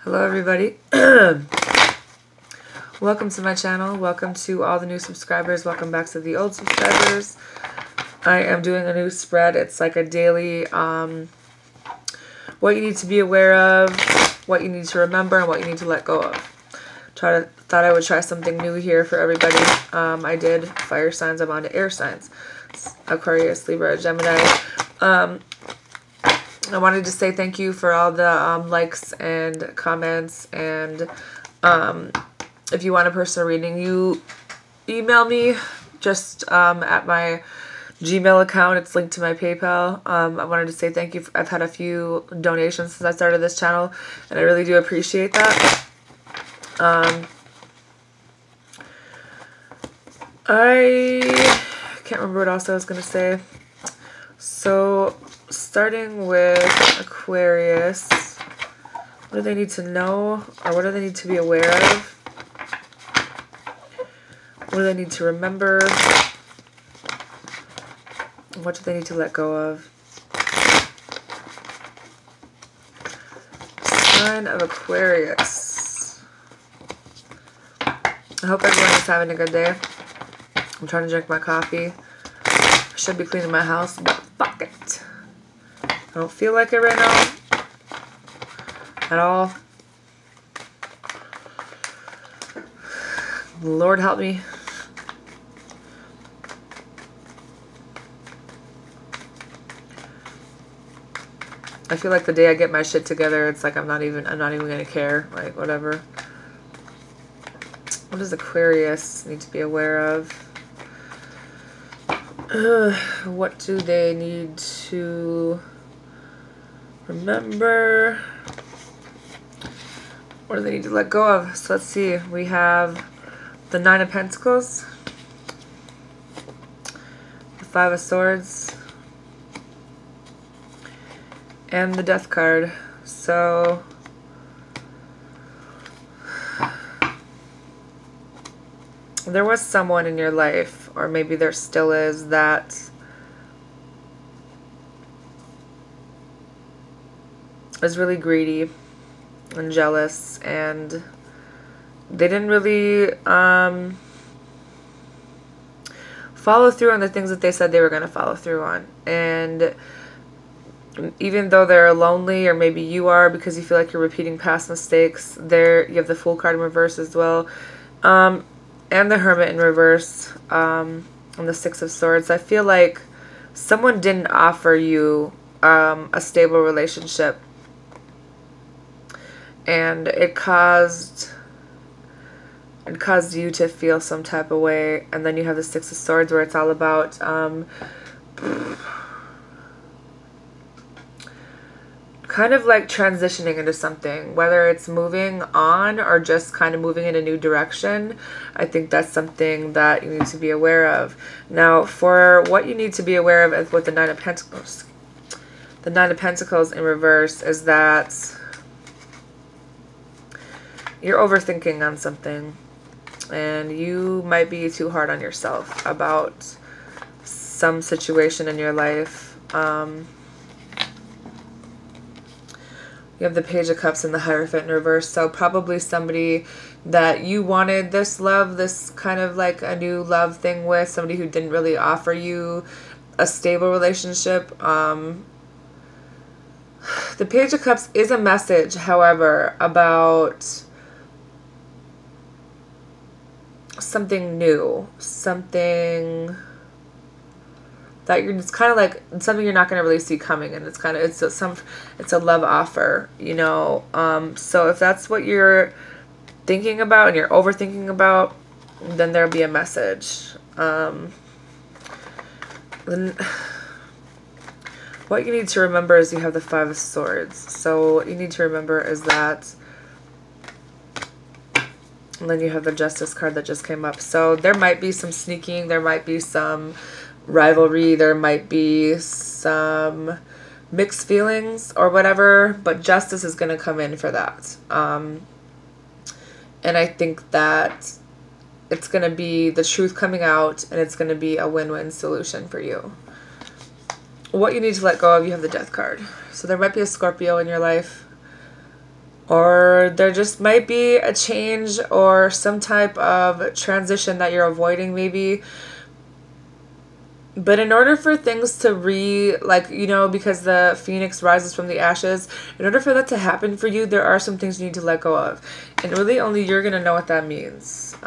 Hello everybody. Welcome to my channel. Welcome to all the new subscribers. Welcome back to the old subscribers. I am doing a new spread. It's like a daily what you need to be aware of, what you need to remember, and what you need to let go of. Thought I would try something new here for everybody. I did fire signs. I'm on to air signs. Aquarius, Libra, Gemini. I wanted to say thank you for all the likes and comments, and if you want a personal reading, you email me just at my Gmail account. It's linked to my PayPal. I wanted to say thank you. I've had a few donations since I started this channel, and I really do appreciate that. I can't remember what else I was going to say. So, starting with Aquarius, what do they need to know, or what do they need to be aware of? What do they need to remember? What do they need to let go of? Sign of Aquarius. I hope everyone is having a good day. I'm trying to drink my coffee. I should be cleaning my house, but fuck it. I don't feel like it right now at all. Lord help me. I feel like the day I get my shit together, it's like I'm not even gonna care. Like, whatever. What does Aquarius need to be aware of? What do they need to remember? What do they need to let go of? So let's see. We have the Nine of Pentacles, the Five of Swords, and the Death card. So there was someone in your life, or maybe there still is, that is really greedy and jealous, and they didn't really follow through on the things that they said they were going to follow through on. And even though they're lonely, or maybe you are because you feel like you're repeating past mistakes, you have the Fool card in reverse as well. And the Hermit in reverse, and the Six of Swords. I feel like someone didn't offer you a stable relationship, and it caused you to feel some type of way. And then you have the Six of Swords, where it's all about kind of like transitioning into something, whether it's moving on or just kind of moving in a new direction. I think that's something that you need to be aware of. Now, for what you need to be aware of with the Nine of Pentacles, the Nine of Pentacles in reverse is that you're overthinking on something, and you might be too hard on yourself about some situation in your life. You have the Page of Cups and the Hierophant in reverse. So probably somebody that you wanted this love, this kind of like a new love thing with, somebody who didn't really offer you a stable relationship. The Page of Cups is a message, however, about something new, something that it's kind of like something you're not going to really see coming, and it's a love offer, you know. So if that's what you're thinking about and you're overthinking about, then there'll be a message. Then what you need to remember is you have the Five of Swords. So what you need to remember is that, and then you have the Justice card that just came up. So there might be some sneaking, there might be some rivalry, there might be some mixed feelings or whatever, but justice is going to come in for that. And I think that it's going to be the truth coming out, and it's going to be a win-win solution for you. What you need to let go of, you have the Death card. So there might be a Scorpio in your life. Or there just might be a change or some type of transition that you're avoiding maybe. But in order for things to because the phoenix rises from the ashes, in order for that to happen for you, there are some things you need to let go of. And really only you're going to know what that means.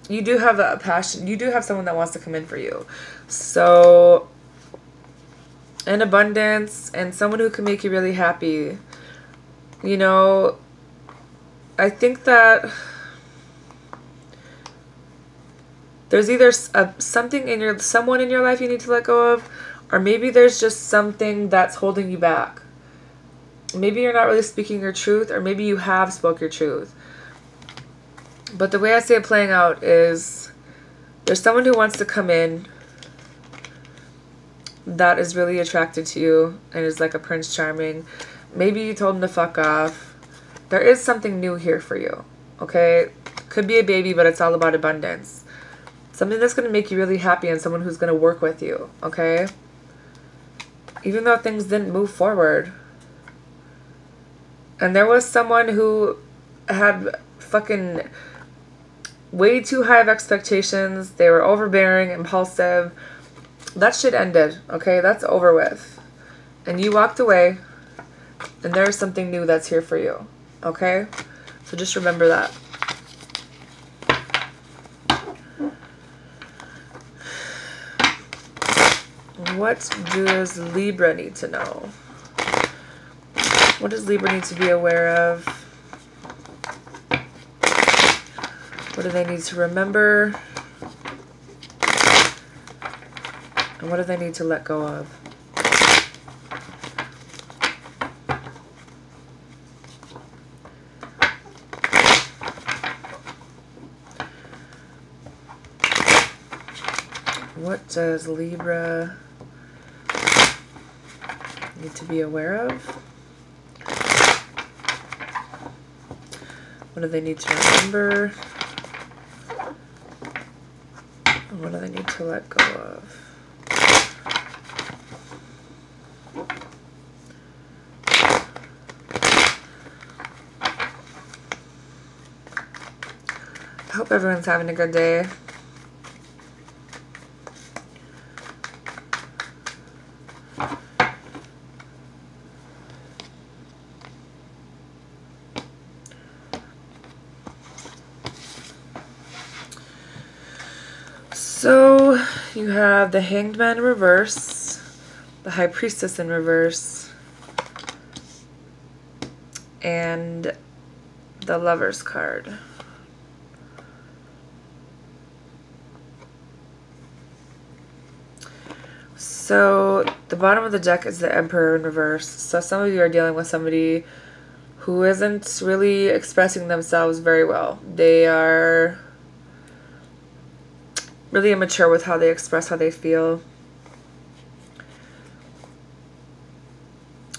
You do have a passion. You do have someone that wants to come in for you. So, an abundance and someone who can make you really happy. You know, I think that there's either someone in your life you need to let go of, or maybe there's just something that's holding you back. Maybe you're not really speaking your truth, or maybe you have spoke your truth. But the way I see it playing out is there's someone who wants to come in that is really attracted to you and is like a Prince Charming. Maybe you told him to fuck off. There is something new here for you, okay? Could be a baby, but it's all about abundance. Something that's going to make you really happy and someone who's going to work with you, okay? Even though things didn't move forward. And there was someone who had fucking way too high of expectations. They were overbearing, impulsive. That shit ended, okay? That's over with. And you walked away. And there's something new that's here for you. Okay? So just remember that. What does Libra need to know? What does Libra need to be aware of? What do they need to remember? And what do they need to let go of? What does Libra need to be aware of? What do they need to remember? And what do they need to let go of? I hope everyone's having a good day. So, you have the Hanged Man in reverse, the High Priestess in reverse, and the Lover's card. So, the bottom of the deck is the Emperor in reverse. So, some of you are dealing with somebody who isn't really expressing themselves very well. They are really immature with how they express how they feel.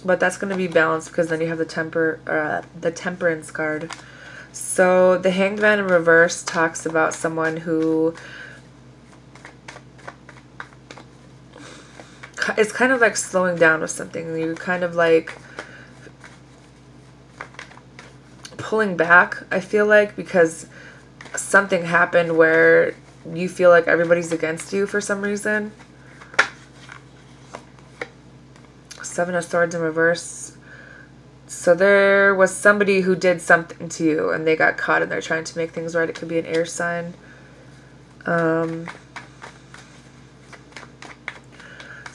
But that's going to be balanced because then you have the Temperance card. So the Hanged Man in reverse talks about someone who is kind of like slowing down with something. You're kind of like pulling back, I feel like, because something happened where you feel like everybody's against you for some reason. Seven of Swords in reverse. So there was somebody who did something to you and they got caught and they're trying to make things right. It could be an air sign. So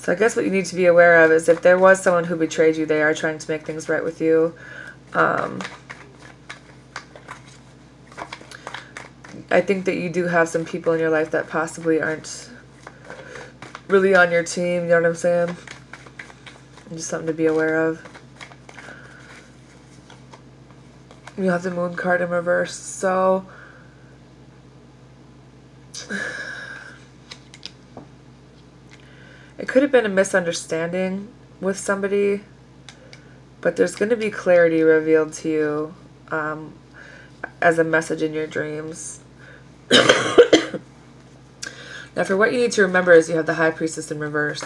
I guess what you need to be aware of is if there was someone who betrayed you, they are trying to make things right with you. I think that you do have some people in your life that possibly aren't really on your team, you know what I'm saying? Just something to be aware of. You have the Moon card in reverse, so it could have been a misunderstanding with somebody, but there's going to be clarity revealed to you as a message in your dreams. Now for what you need to remember is you have the High Priestess in reverse.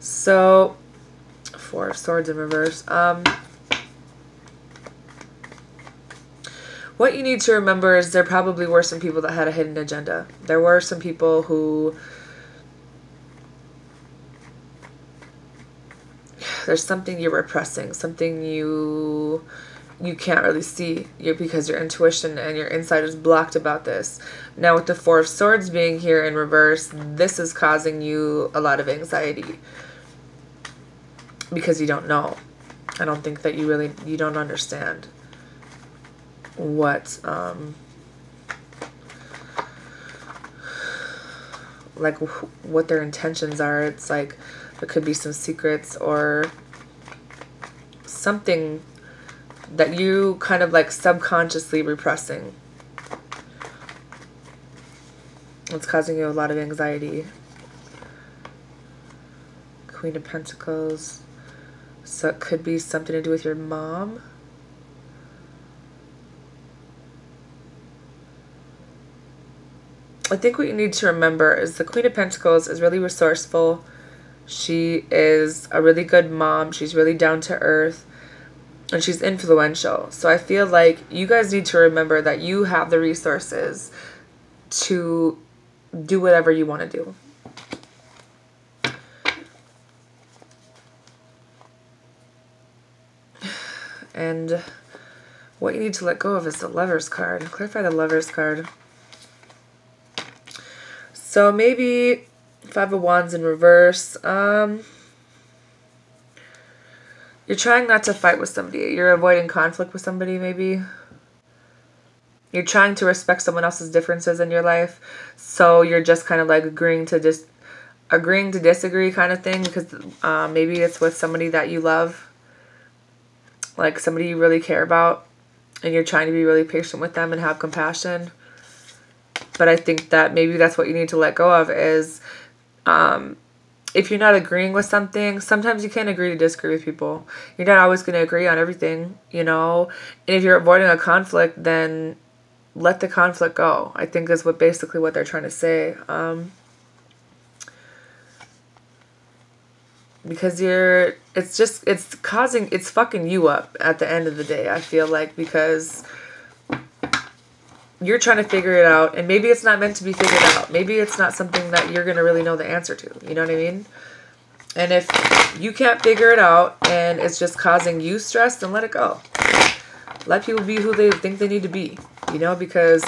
So, Four of Swords in reverse. What you need to remember is there probably were some people that had a hidden agenda. There were some people who... There's something you're repressing, something you can't really see because your intuition and your insight is blocked about this. Now with the Four of Swords being here in reverse, this is causing you a lot of anxiety because you don't know. I don't think that you don't understand what like what their intentions are. It's like there could be some secrets or something that you kind of like subconsciously repressing. It's causing you a lot of anxiety. Queen of Pentacles. So it could be something to do with your mom. I think what you need to remember is the Queen of Pentacles is really resourceful. She is a really good mom. She's really down to earth. And she's influential. So I feel like you guys need to remember that you have the resources to do whatever you want to do. And what you need to let go of is the Lovers card. Clarify the Lovers card. So maybe Five of Wands in reverse. You're trying not to fight with somebody. You're avoiding conflict with somebody, maybe. You're trying to respect someone else's differences in your life. So you're just kind of like agreeing to disagree kind of thing. Because maybe it's with somebody that you love. Like somebody you really care about. And you're trying to be really patient with them and have compassion. But I think that maybe that's what you need to let go of is... if you're not agreeing with something, sometimes you can't agree to disagree with people. You're not always going to agree on everything, you know. And if you're avoiding a conflict, then let the conflict go. I think is basically what they're trying to say. Because it's fucking you up at the end of the day, I feel like, because you're trying to figure it out, and maybe it's not meant to be figured out. Maybe it's not something that you're going to really know the answer to. You know what I mean? And if you can't figure it out and it's just causing you stress, then let it go. Let people be who they think they need to be. You know, because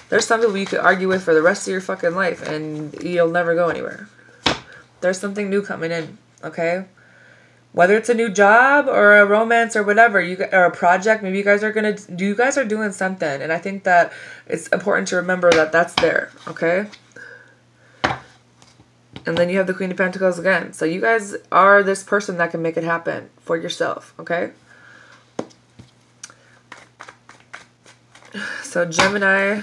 there's some people you could argue with for the rest of your fucking life and you'll never go anywhere. There's something new coming in, okay? Whether it's a new job or a romance or whatever, or a project, maybe you guys are doing something. And I think that it's important to remember that that's there, okay? And then you have the Queen of Pentacles again. So you guys are this person that can make it happen for yourself, okay? So Gemini...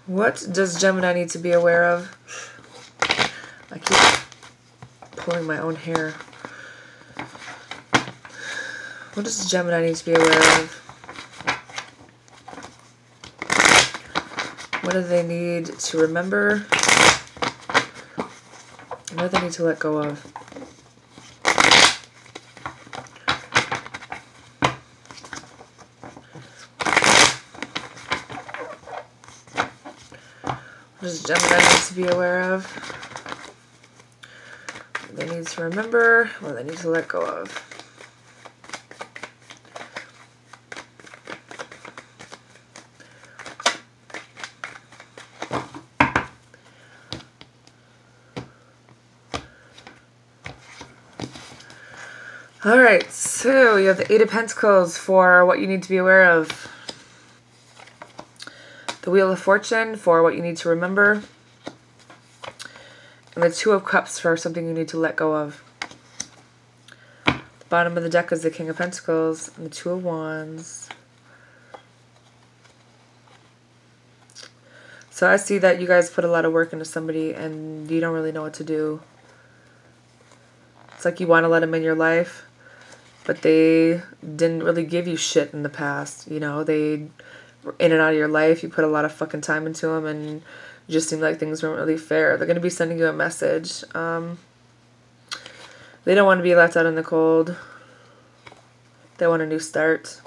What does Gemini need to be aware of? I keep pulling my own hair. What does Gemini need to be aware of? What do they need to remember? What do they need to let go of? What does Gemini need to be aware of? What they need to remember? What they need to let go of? Alright, so you have the Eight of Pentacles for what you need to be aware of. The Wheel of Fortune for what you need to remember. And the Two of Cups for something you need to let go of. The bottom of the deck is the King of Pentacles and the Two of Wands. So I see that you guys put a lot of work into somebody and you don't really know what to do. It's like you want to let them in your life, but they didn't really give you shit in the past. You know, they were in and out of your life. You put a lot of fucking time into them and it just seemed like things weren't really fair. They're going to be sending you a message. They don't want to be left out in the cold. They want a new start.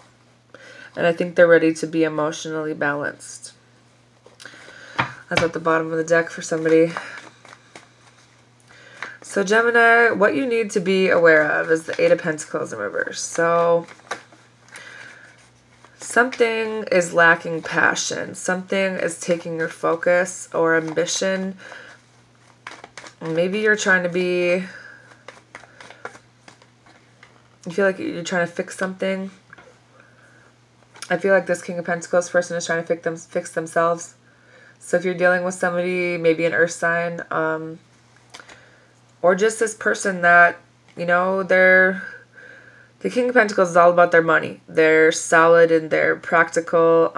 And I think they're ready to be emotionally balanced. That's at the bottom of the deck for somebody. So Gemini, what you need to be aware of is the Eight of Pentacles in reverse. So something is lacking passion. Something is taking your focus or ambition. Maybe you're trying to be... You feel like you're trying to fix something. I feel like this King of Pentacles person is trying to fix themselves. So if you're dealing with somebody, maybe an earth sign, or just this person that, you know, the King of Pentacles is all about their money. They're solid and they're practical.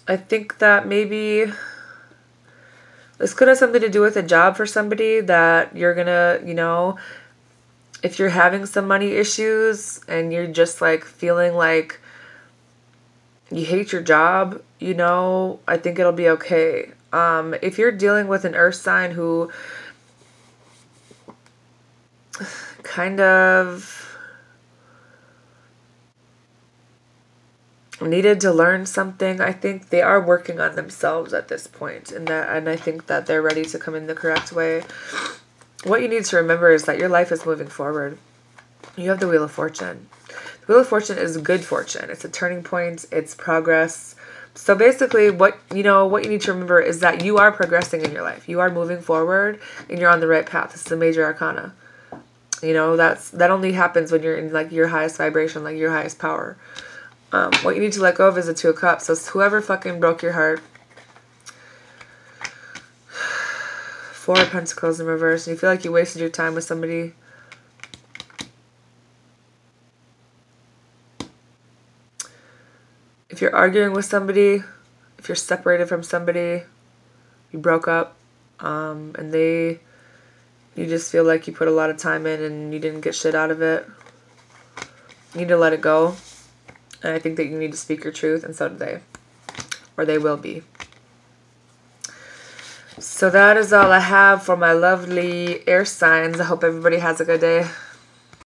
I think that maybe this could have something to do with a job for somebody that you're gonna, you know, if you're having some money issues and you're just like feeling like you hate your job, you know, I think it'll be okay. If you're dealing with an earth sign who kind of needed to learn something, I think they are working on themselves at this point, and I think that they're ready to come in the correct way. What you need to remember is that your life is moving forward. You have the Wheel of Fortune. The Wheel of Fortune is good fortune. It's a turning point. It's progress. So basically what you need to remember is that you are progressing in your life. You are moving forward and you're on the right path. This is a major arcana. You know, that only happens when you're in like your highest vibration, like your highest power. What you need to let go of is the Two of Cups. So whoever fucking broke your heart. Four of Pentacles in reverse. And you feel like you wasted your time with somebody. If you're arguing with somebody, if you're separated from somebody, you broke up, and you just feel like you put a lot of time in and you didn't get shit out of it. You need to let it go. And I think that you need to speak your truth, and so do they. Or they will be. So that is all I have for my lovely air signs. I hope everybody has a good day.